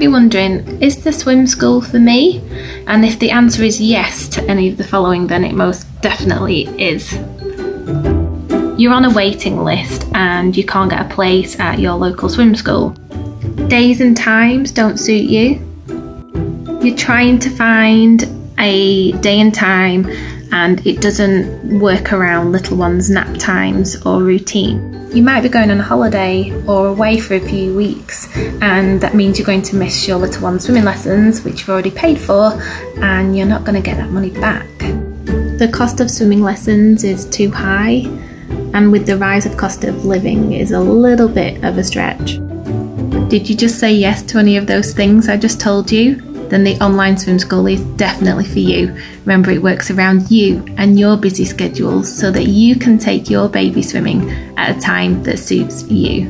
be wondering, is the swim school for me? And if the answer is yes to any of the following, then it most definitely is. You're on a waiting list and you can't get a place at your local swim school. Days and times don't suit you. You're trying to find a day and time and it doesn't work around little ones' nap times or routine. You might be going on a holiday or away for a few weeks, and that means you're going to miss your little one's swimming lessons, which you've already paid for, and you're not going to get that money back. The cost of swimming lessons is too high, and with the rise of cost of living is a little bit of a stretch. Did you just say yes to any of those things I just told you? Then the online swim school is definitely for you. Remember, it works around you and your busy schedules so that you can take your baby swimming at a time that suits you.